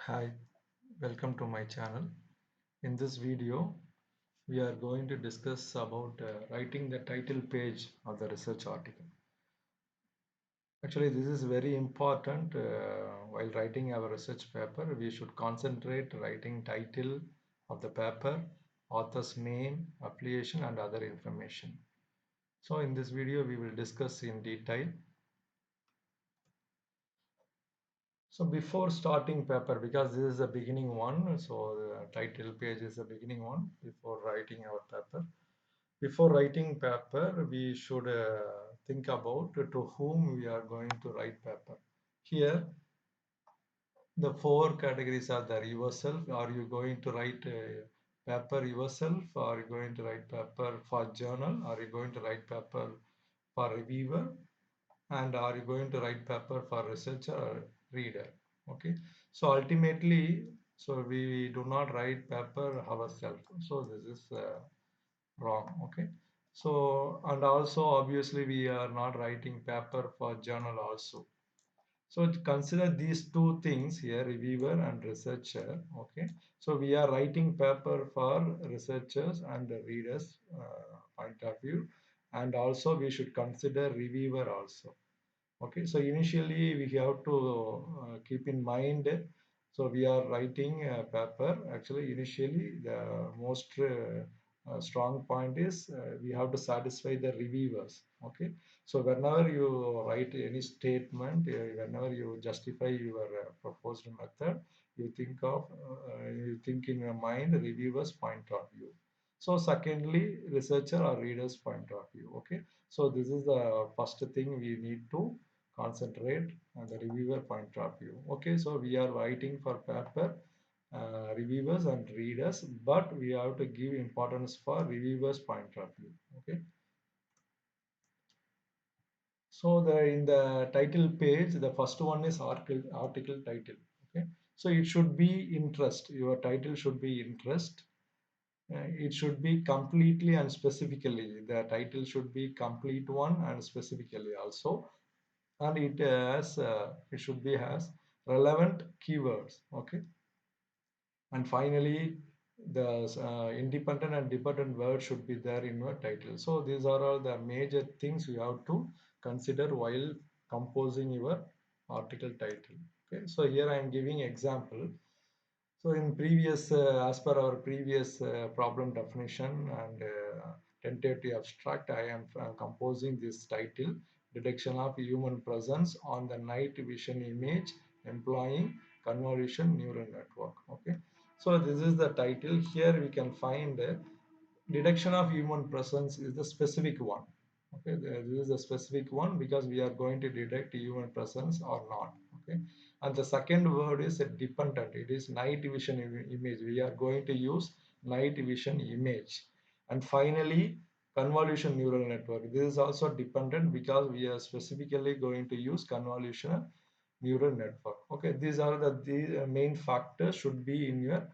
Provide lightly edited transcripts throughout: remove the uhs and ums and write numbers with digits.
Hi, welcome to my channel. In this video, we are going to discuss about writing the title page of the research article. Actually, this is very important. While writing our research paper, we should concentrate writing title of the paper, author's name, affiliation, and other information. So in this video, we will discuss in detail. So before starting paper, because this is the beginning one, so the title page is the beginning one before writing our paper. Before writing paper, we should think about to whom we are going to write paper. Here, the four categories are there. Yourself, are you going to write paper yourself? Are you going to write paper for journal? Are you going to write paper for reviewer? And are you going to write paper for researcher or reader? Okay, so ultimately, so we do not write paper ourselves. So this is wrong. Okay, so and also obviously we are not writing paper for journal also. So consider these two things here, reviewer and researcher. Okay, so we are writing paper for researchers and the readers point of view, and also we should consider reviewer also. Okay, so initially we have to keep in mind, so we are writing a paper. Actually, initially the most strong point is we have to satisfy the reviewers. Okay, so whenever you write any statement, whenever you justify your proposed method, you think in your mind reviewers point of view. So secondly, researcher or readers point of view. Okay, so this is the first thing we need to concentrate on, the reviewer point of view. Okay, so we are writing for paper reviewers and readers, but we have to give importance for reviewers point of view. Okay, so the in the title page, the first one is article title. Okay, so it should be interest. Your title should be interest. It should be completely and specifically. The title should be complete one and specifically also, and it should be has relevant keywords. Okay, and finally the independent and dependent word should be there in your title. So these are all the major things you have to consider while composing your article title. Okay, so here I am giving example. So in previous, as per our previous problem definition and tentative abstract, I am composing this title, detection of human presence on the night vision image employing convolution neural network. Okay, so this is the title. Here we can find detection of human presence is the specific one. Okay, this is a specific one because we are going to detect human presence or not. Okay, and the second word is a dependent. It is night vision image. We are going to use night vision image. And finally, convolution neural network. This is also dependent because we are specifically going to use convolutional neural network. Okay, these are the main factors should be in your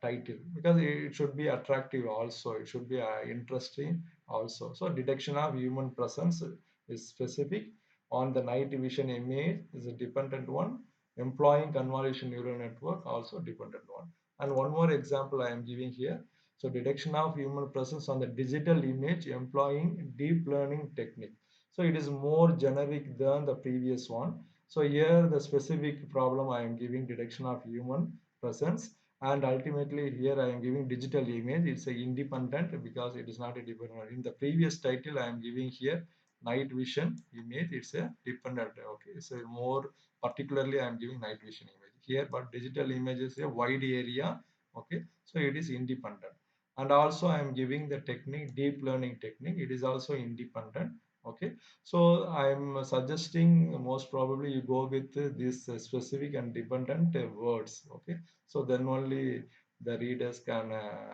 title, because it should be attractive also, it should be interesting also. So detection of human presence is specific, on the night vision image is a dependent one, employing convolution neural network also dependent one. And one more example I am giving here. So detection of human presence on the digital image employing deep learning technique. So it is more generic than the previous one. So here the specific problem I am giving detection of human presence, and ultimately here I am giving digital image. It's a independent because it is not a dependent. In the previous title I am giving here night vision image, it's a dependent. Okay, so more particularly I am giving night vision image here, but digital image is a wide area. Okay, so it is independent. And also I am giving the technique, deep learning technique, it is also independent. Okay, so I'm suggesting most probably you go with this specific and dependent words. Okay, so then only the readers can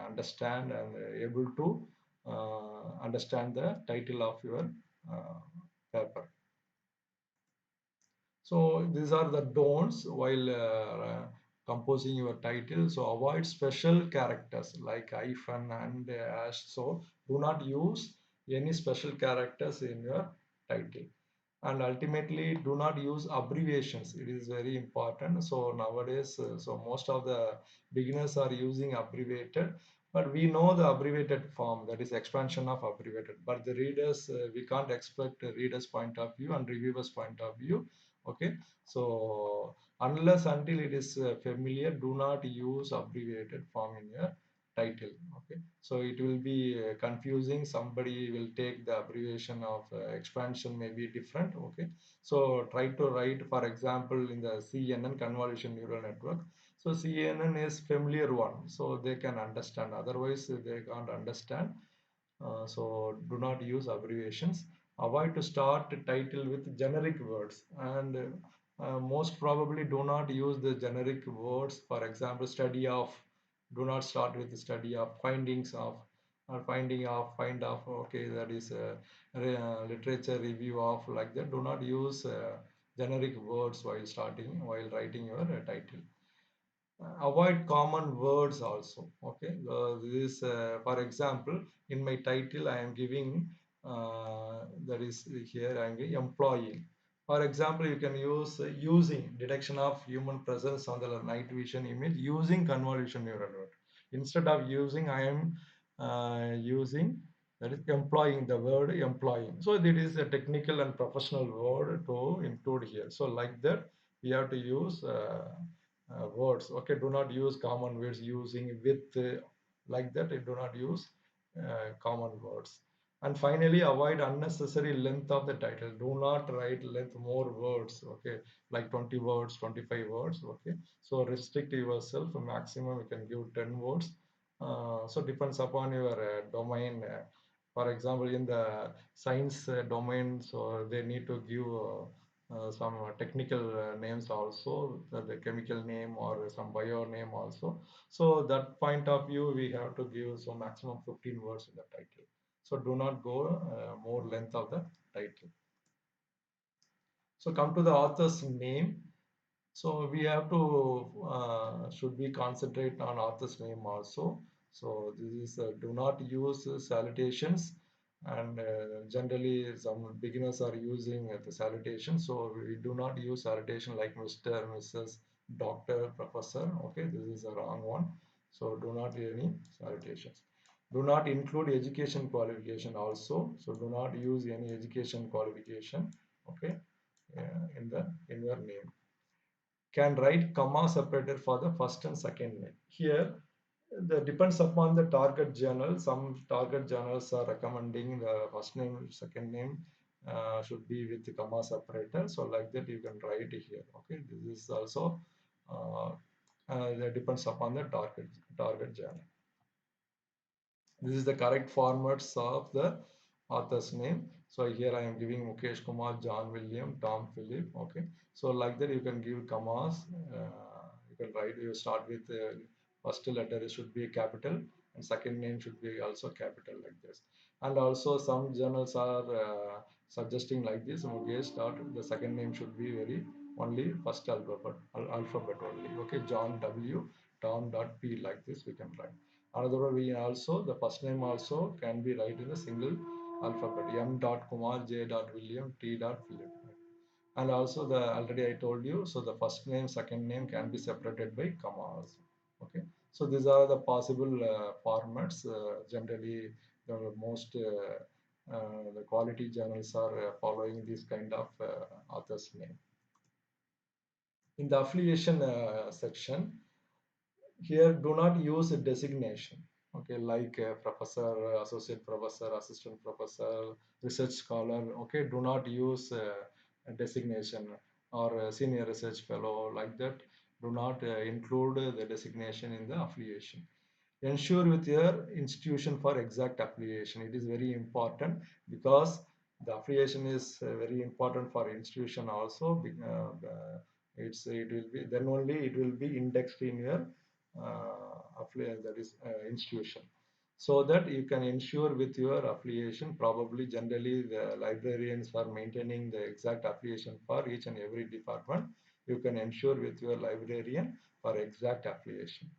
understand and able to understand the title of your uh, paper. So these are the don'ts while composing your title. So avoid special characters like hyphen and dash. So do not use any special characters in your title. And ultimately do not use abbreviations. It is very important. So nowadays, so most of the beginners are using abbreviated, but we know the abbreviated form, that is expansion of abbreviated, but the readers, we can't expect the readers point of view and reviewers point of view. Okay, so unless until it is familiar, do not use abbreviated form in your title. Okay, so it will be confusing. Somebody will take the abbreviation of expansion may be different. Okay, so try to write, for example, in the CNN, convolution neural network. So CNN is familiar one, so they can understand, otherwise they can't understand. So do not use abbreviations. Avoid to start a title with generic words, and most probably do not use the generic words. For example, study of. Do not start with the study of, findings of, or finding of, find of. Okay, that is literature review of, like that. Do not use generic words while starting, while writing your title. Avoid common words also. Okay, this for example, in my title I am giving, that is here I am giving employee. For example, you can use using detection of human presence on the night vision image using convolution neural network. Instead of using, I am using, that is employing, the word employing. So it is a technical and professional word to include here. So like that, we have to use words. Okay, do not use common words using with, like that. Do not use common words. And finally, avoid unnecessary length of the title. Do not write length more words. Okay, like 20 words, 25 words. Okay, so restrict yourself. Maximum you can give 10 words. So depends upon your domain. For example, in the science domain, so they need to give some technical names also, the chemical name or some bio name also. So that point of view, we have to give so maximum 15 words in the title. So do not go more length of the title. So come to the author's name. So we have to should we concentrate on author's name also. So this is do not use salutations, and generally some beginners are using the salutation. So we do not use salutation like Mr., Mrs., Doctor, Professor. Okay, this is a wrong one. So do not any salutations. Do not include education qualification also. So do not use any education qualification. Okay, in your name. Can write comma separated for the first and second name. Here, that depends upon the target journal. Some target journals are recommending the first name, second name should be with the comma separator. So like that, you can write it here. Okay, this is also that depends upon the target journal. This is the correct formats of the author's name. So here I am giving Mukesh Kumar, John William, Tom Philip. Okay. So like that you can give commas. You can write. You start with first letter should be a capital and second name should be also capital, like this. And also some journals are suggesting like this. Mukesh dot the second name should be very only first alphabet only. Okay. John W. Tom dot P, like this we can write. Another one, we also the first name also can be write in a single alphabet. M. Dot Kumar, J. Dot William, T. Dot Philip. And also the already I told you. So the first name, second name can be separated by comma also. Okay. So these are the possible formats. Generally, the most the quality journals are following this kind of author's name. In the affiliation section, here do not use a designation. Okay, like professor, associate professor, assistant professor, research scholar. Okay, do not use a designation, or a senior research fellow, like that. Do not include the designation in the affiliation. Ensure with your institution for exact affiliation. It is very important, because the affiliation is very important for institution also. It will be, then only it will be indexed in your that is institution, so that you can ensure with your affiliation. Probably generally the librarians are maintaining the exact affiliation for each and every department. You can ensure with your librarian for exact affiliation.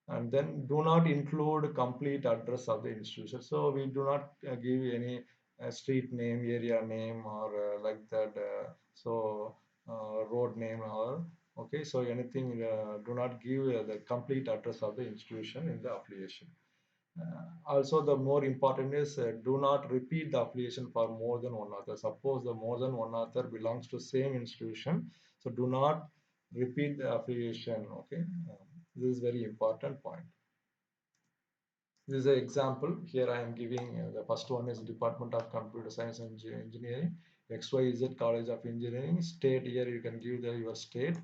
And then do not include complete address of the institution. So we do not give any street name, area name, or like that. Road name or okay. So anything, do not give the complete address of the institution in the affiliation. Also, the more important is do not repeat the affiliation for more than one author. Suppose the more than one author belongs to same institution, so do not repeat the affiliation. Okay, this is very important point. This is an example. Here I am giving the first one is Department of Computer Science and Engineering, XYZ College of Engineering. State, here you can give your state,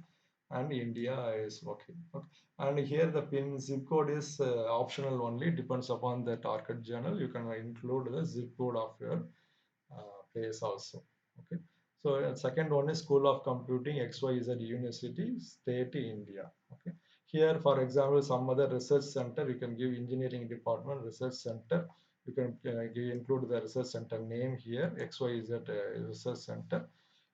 and India is okay. Okay. And here the pin zip code is optional only, depends upon the target journal. You can include the zip code of your place also. Okay. So second one is School of Computing, XYZ University, State, India. Okay. Here, for example, some other research center, you can give engineering department research center. You can include the research center name here, XYZ research center,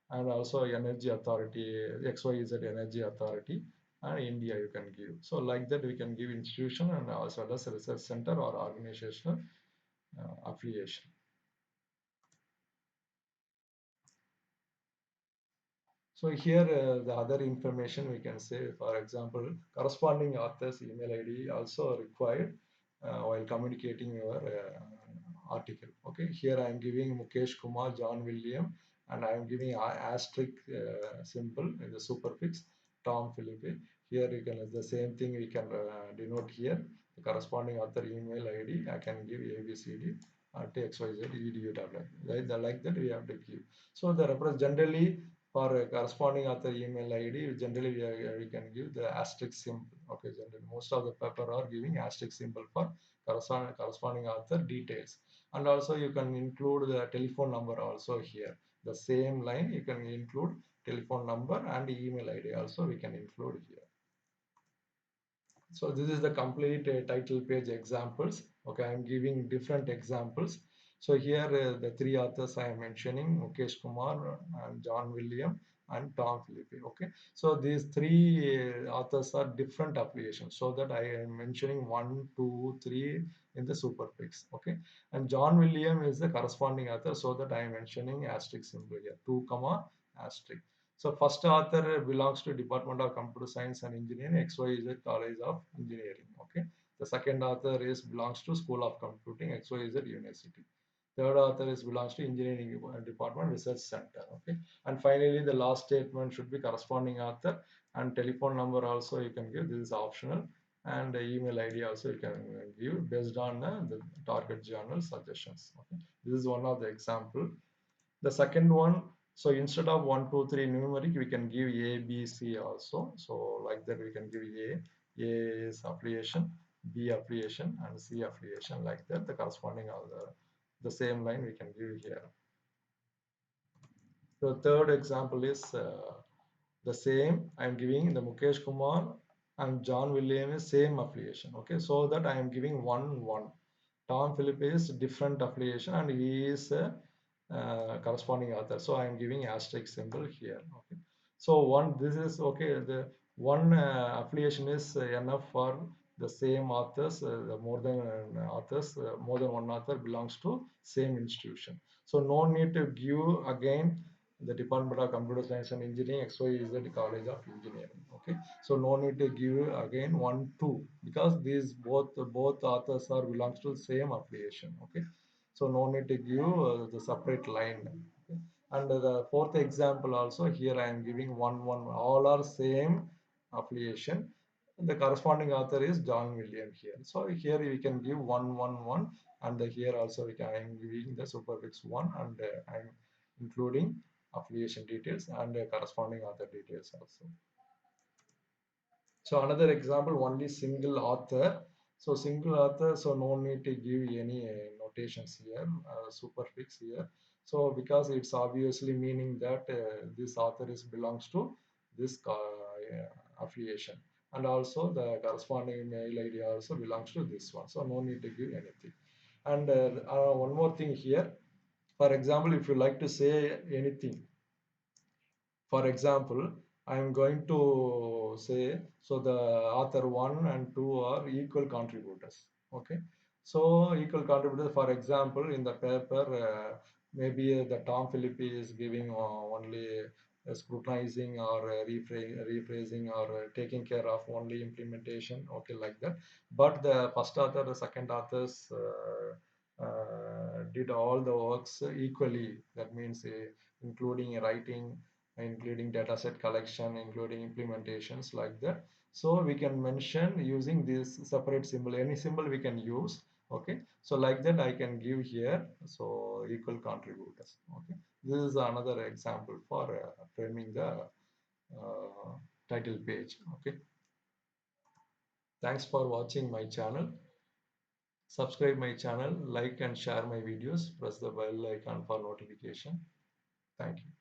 and also energy authority, XYZ energy authority, and India you can give. So like that, we can give institution and also as a research center or organizational affiliation. So here the other information we can say, for example, corresponding author's email ID also required while communicating your article. Okay, here I am giving Mukesh Kumar, John William, and I am giving asterisk symbol in the superfix, Tom Philippe. Here you can the same thing we can denote here. The corresponding author email ID I can give ABCD TXYZ EDU tablet. Like that we have to give. So the reference generally for a corresponding author email ID, generally we can give the asterisk symbol. Okay, generally most of the paper are giving asterisk symbol for corresponding author details. And also you can include the telephone number also here. The same line you can include telephone number and email ID also we can include here. So this is the complete title page examples. Okay, I'm giving different examples. So here the three authors I am mentioning, Mukesh Kumar and John William and Tom Philippe. Okay, so these three authors are different affiliations. So that I am mentioning 1, 2, 3 in the superfix. Okay, and John William is the corresponding author. So that I am mentioning asterisk symbol here, 2 comma asterisk. So first author belongs to Department of Computer Science and Engineering, XYZ College of Engineering. Okay. The second author is belongs to School of Computing, XYZ University. Third author is belongs to Engineering Department Research Center. Okay. And finally, the last statement should be corresponding author, and telephone number also you can give. This is optional, and the email ID also you can give based on the target journal suggestions. Okay. This is one of the example. The second one, so instead of 1, 2, 3 numeric, we can give A, B, C also. So like that, we can give A is affiliation, B affiliation, and C affiliation. Like that, the corresponding of the same line we can give here. The third example is the same. I am giving the Mukesh Kumar and John William is same affiliation. Okay, so that I am giving 1, 1. Tom Philip is different affiliation and he is a corresponding author. So I am giving asterisk symbol here. Okay. So one, this is okay. The one affiliation is enough for the same authors. The more than authors, more than one author belongs to same institution. So no need to give again the Department of Computer Science and Engineering, XY is the College of Engineering. Okay, so no need to give again 1, 2 because these both authors are belongs to the same affiliation. Okay, so no need to give the separate line. Okay? And the fourth example also here I am giving 1, 1. All are same affiliation. The corresponding author is John William here. So here we can give 1, 1, 1, and here also we can I am giving the superfix 1, and I am including affiliation details and corresponding author details also. So another example, only single author. So single author, so no need to give any notations here, superfix here. So because it's obviously meaning that this author is belongs to this affiliation, and also the corresponding mail ID also belongs to this one. So no need to give anything. And one more thing here. For example, if you like to say anything, for example, I am going to say, so the author 1 and 2 are equal contributors. Okay. So equal contributor, for example, in the paper, maybe the Tom Philippi is giving only scrutinizing or rephrasing or taking care of only implementation, okay, like that. But the first author, the second authors did all the works equally. That means including writing, including dataset collection, including implementations like that. So we can mention using this separate symbol, any symbol we can use. Okay, so like that I can give here, so equal contributors. Okay, this is another example for framing the title page. Okay, thanks for watching my channel. Subscribe my channel, like and share my videos, press the bell icon for notification. Thank you.